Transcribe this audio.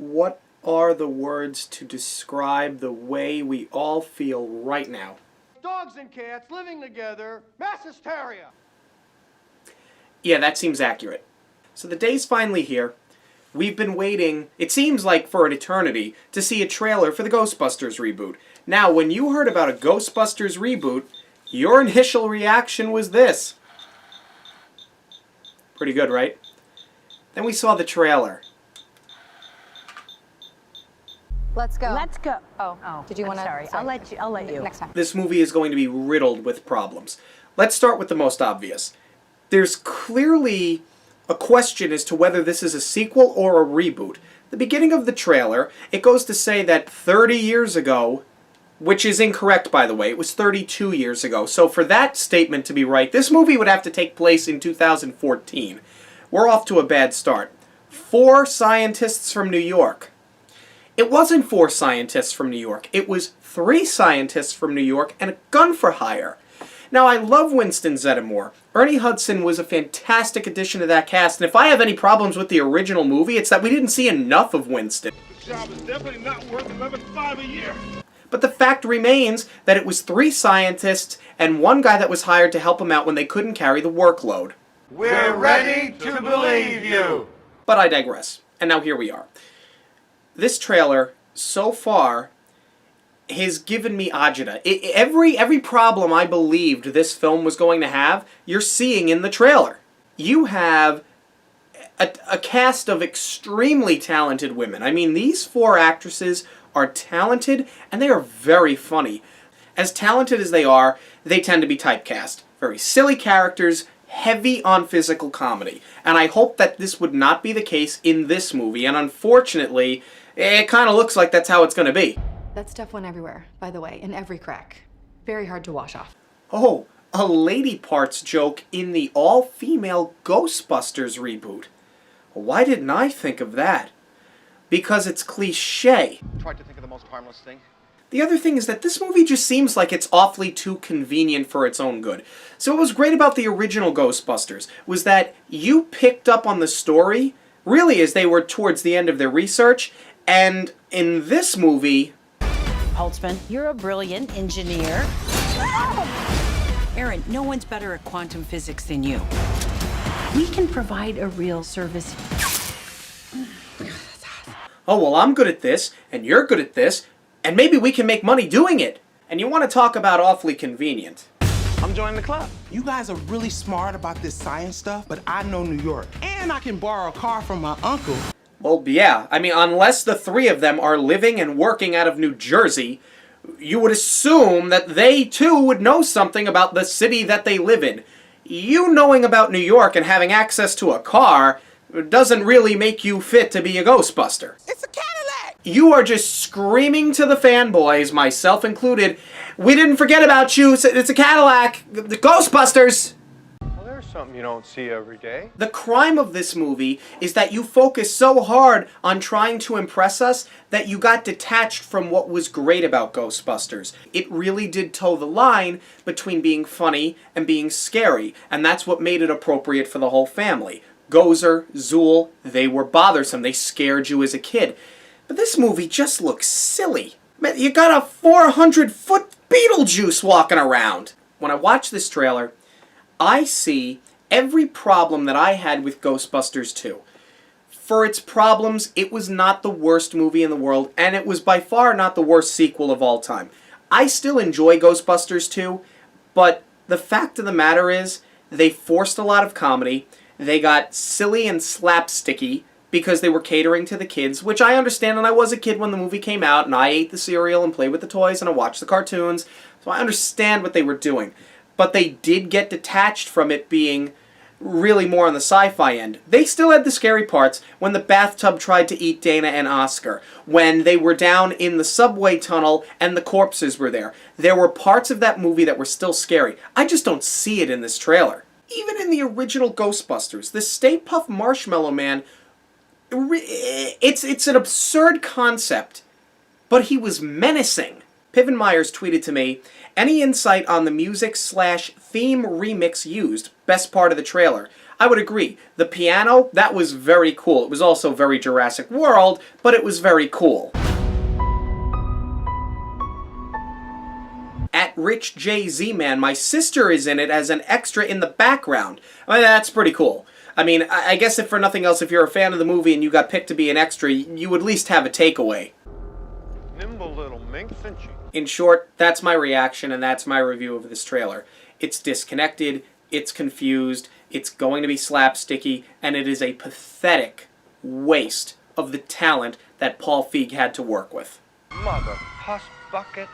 What are the words to describe the way we all feel right now? Dogs and cats living together, mass hysteria. Yeah, that seems accurate. So the day's finally here. We've been waiting, it seems like for an eternity, to see a trailer for the Ghostbusters reboot. Now, when you heard about a Ghostbusters reboot, your initial reaction was this. Pretty good, right? Then we saw the trailer. Let's go. Let's go. Oh. Did you want to? Sorry. I'll let you. Next time. This movie is going to be riddled with problems. Let's start with the most obvious. There's clearly a question as to whether this is a sequel or a reboot. The beginning of the trailer, it goes to say that 30 years ago, which is incorrect, by the way, it was 32 years ago. So for that statement to be right, this movie would have to take place in 2014. We're off to a bad start. 4 scientists from New York. It wasn't 4 scientists from New York. It was 3 scientists from New York and a gun for hire. Now, I love Winston Zeddemore. Ernie Hudson was a fantastic addition to that cast, and if I have any problems with the original movie, it's that we didn't see enough of Winston. This job is definitely not worth $11.5 a year. But the fact remains that it was 3 scientists and 1 guy that was hired to help him out when they couldn't carry the workload. We're ready to believe you. But I digress. And now here we are. This trailer, so far, has given me agita. Every problem I believed this film was going to have, you're seeing in the trailer. You have a cast of extremely talented women. I mean, these 4 actresses are talented, and they are very funny. As talented as they are, they tend to be typecast. Very silly characters, heavy on physical comedy. And I hope that this would not be the case in this movie, and unfortunately, it kind of looks like that's how it's going to be. That stuff went everywhere, by the way, in every crack. Very hard to wash off. Oh, a lady parts joke in the all-female Ghostbusters reboot. Why didn't I think of that? Because it's cliché. Tried to think of the most harmless thing. The other thing is that this movie just seems like it's awfully too convenient for its own good. So what was great about the original Ghostbusters was that you picked up on the story, really as they were towards the end of their research, and in this movie... Holtzman, you're a brilliant engineer. Aaron, no one's better at quantum physics than you. We can provide a real service. Oh, well, I'm good at this, and you're good at this, and maybe we can make money doing it. And you want to talk about awfully convenient. I'm joining the club. You guys are really smart about this science stuff, but I know New York. And I can borrow a car from my uncle. Well, yeah. I mean, unless the 3 of them are living and working out of New Jersey, you would assume that they, too, would know something about the city that they live in. You knowing about New York and having access to a car doesn't really make you fit to be a Ghostbuster. It's a Cadillac! You are just screaming to the fanboys, myself included, we didn't forget about you, it's a Cadillac, the Ghostbusters! Well, there's something you don't see every day. The crime of this movie is that you focus so hard on trying to impress us that you got detached from what was great about Ghostbusters. It really did toe the line between being funny and being scary, and that's what made it appropriate for the whole family. Gozer, Zool, they were bothersome. They scared you as a kid. But this movie just looks silly. Man, you got a 400-foot Beetlejuice walking around. When I watch this trailer, I see every problem that I had with Ghostbusters 2. For its problems, it was not the worst movie in the world, and it was by far not the worst sequel of all time. I still enjoy Ghostbusters 2, but the fact of the matter is, they forced a lot of comedy. They got silly and slapsticky because they were catering to the kids, which I understand, and I was a kid when the movie came out, and I ate the cereal and played with the toys, and I watched the cartoons, so I understand what they were doing. But they did get detached from it being really more on the sci-fi end. They still had the scary parts when the bathtub tried to eat Dana and Oscar, when they were down in the subway tunnel and the corpses were there. There were parts of that movie that were still scary. I just don't see it in this trailer. Even in the original Ghostbusters, the Stay Puft Marshmallow Man, it's an absurd concept, but he was menacing. Piven Myers tweeted to me, any insight on the music/theme remix used? Best part of the trailer. I would agree. The piano, that was very cool. It was also very Jurassic World, but it was very cool. At Rich J. Z-Man, my sister is in it as an extra in the background. I mean, that's pretty cool. I mean, I guess if for nothing else, if you're a fan of the movie and you got picked to be an extra, you would at least have a takeaway. Nimble little minx, isn't she? In short, that's my reaction and that's my review of this trailer. It's disconnected, it's confused, it's going to be slapsticky, and it is a pathetic waste of the talent that Paul Feig had to work with. Mother puss bucket.